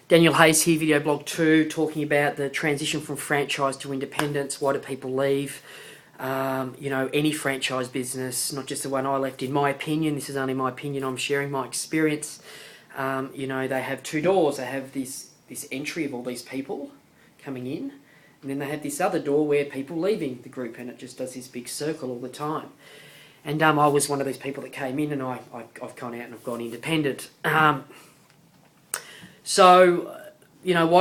Daniel Hayes here, Video Blog 2, talking about the transition from franchise to independence. Why do people leave? Any franchise business, not just the one I left, in my opinion, this is only my opinion, I'm sharing my experience. They have two doors. They have this entry of all these people coming in, and then they have this other door where people leaving the group, and it just does this big circle all the time. And I was one of these people that came in, and I've gone out and I've gone independent. Why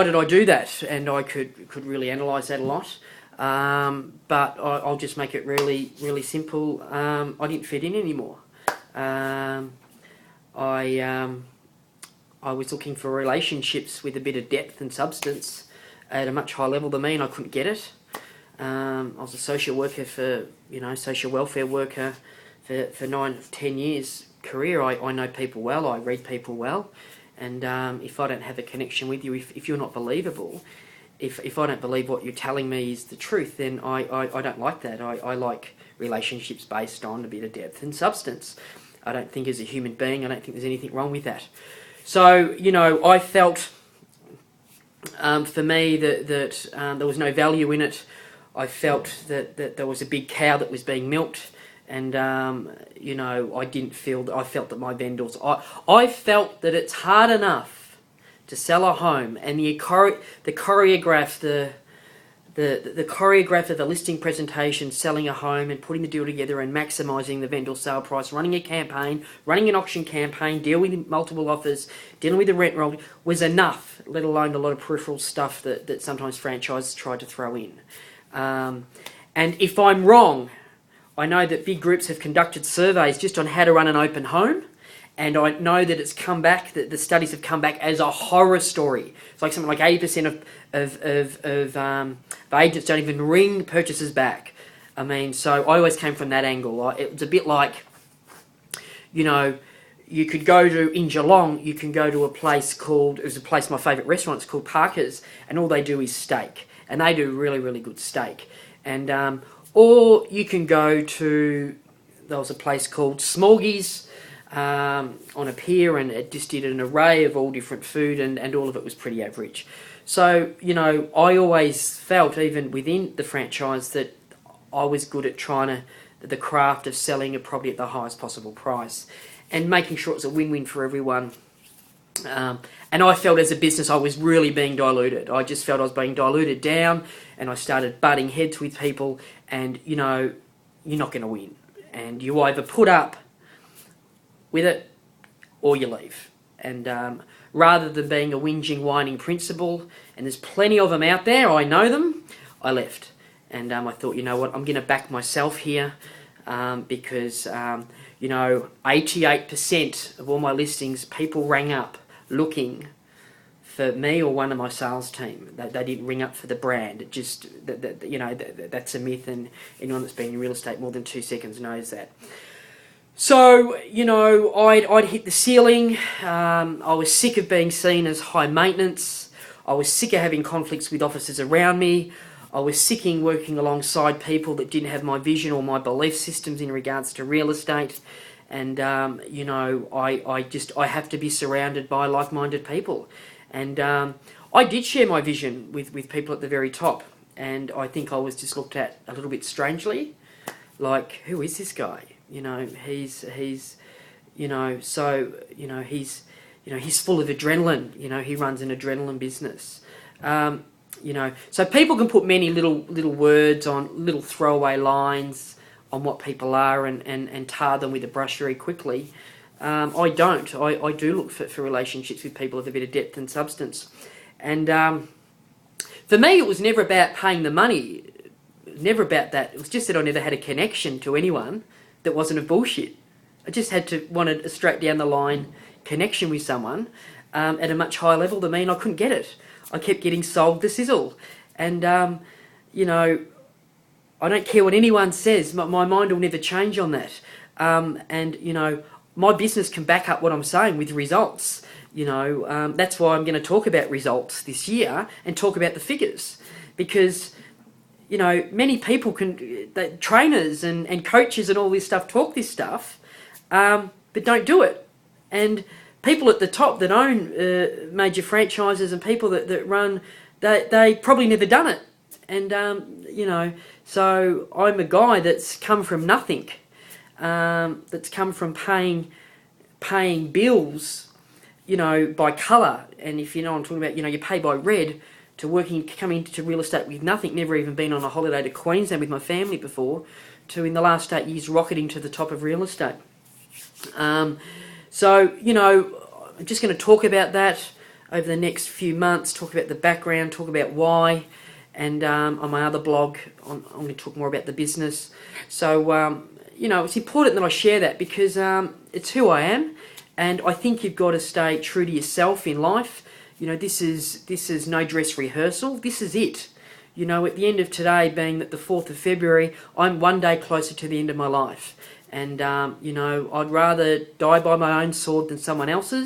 did I do that? And I could really analyse that a lot. But I'll just make it really, really simple. I didn't fit in anymore. I was looking for relationships with a bit of depth and substance at a much higher level than me, and I couldn't get it. I was a social worker social welfare worker for 9-10 years career. I know people well, I read people well, and if I don't have a connection with you, if you're not believable, if I don't believe what you're telling me is the truth, then I don't like that. I like relationships based on a bit of depth and substance. I don't think as a human being, I don't think there's anything wrong with that. So, I felt for me that there was no value in it. I felt that there was a big cow that was being milked, and I felt that my vendors, I felt that it's hard enough to sell a home, and the choreograph of the listing presentation, selling a home and putting the deal together and maximising the vendor sale price, running a campaign, running an auction campaign, dealing with multiple offers, dealing with the rent roll was enough, let alone a lot of peripheral stuff that sometimes franchises try to throw in. And if I'm wrong, I know that big groups have conducted surveys just on how to run an open home, and I know that it's come back, that the studies have come back as a horror story. It's like something like 80% of agents don't even ring purchases back. I mean, so I always came from that angle. It was a bit like, you could go to, in Geelong, you can go to a place my favourite restaurant, it's called Parker's, and all they do is steak. And they do really, really good steak. And or you can go to, there was a place called Smorgies, on a pier, and it just did an array of all different food, and all of it was pretty average. So, I always felt, even within the franchise, that I was good at the craft of selling a property at the highest possible price and making sure it was a win-win for everyone. And I felt as a business I was really being diluted. I just felt I was being diluted down, and I started butting heads with people, and, you're not going to win. And you either put up with it or you leave. And rather than being a whinging, whining principal, and there's plenty of them out there, I know them, I left. And I thought, you know what, I'm going to back myself here, because 88% of all my listings, people rang up looking for me or one of my sales team. They didn't ring up for the brand. It just, that's a myth, and anyone that's been in real estate more than 2 seconds knows that. So, I'd hit the ceiling. I was sick of being seen as high maintenance. I was sick of having conflicts with officers around me. I was sick of working alongside people that didn't have my vision or my belief systems in regards to real estate. And, I have to be surrounded by like-minded people. And I did share my vision with people at the very top. And I think I was just looked at a little bit strangely. Like, who is this guy? He's full of adrenaline. He runs an adrenaline business. So people can put many little words on, little throwaway lines on what people are, and tar them with a brush very quickly. I don't. I do look for relationships with people with a bit of depth and substance. And for me, it was never about paying the money. Never about that. It was just that I never had a connection to anyone that wasn't a bullshit. I just wanted a straight down the line connection with someone at a much higher level than me, and I couldn't get it. I kept getting sold the sizzle. And, I don't care what anyone says. My mind will never change on that. My business can back up what I'm saying with results. That's why I'm going to talk about results this year and talk about the figures. Because many people trainers and coaches and all this stuff talk this stuff, but don't do it. And people at the top that own major franchises and people that run, they probably never done it. And, you know, so I'm a guy that's come from nothing, that's come from paying bills, you know, by colour. And if you know what I'm talking about, you know, you pay by red, to coming into real estate with nothing, never even been on a holiday to Queensland with my family before, to in the last 8 years rocketing to the top of real estate. So, you know, I'm just going to talk about that over the next few months, talk about the background, talk about why, and on my other blog, I'm going to talk more about the business. So, you know, it's important that I share that because it's who I am, and I think you've got to stay true to yourself in life. You know, this is no dress rehearsal. This is it. You know, at the end of today, being that the 4th of February, I'm one day closer to the end of my life. And, you know, I'd rather die by my own sword than someone else's.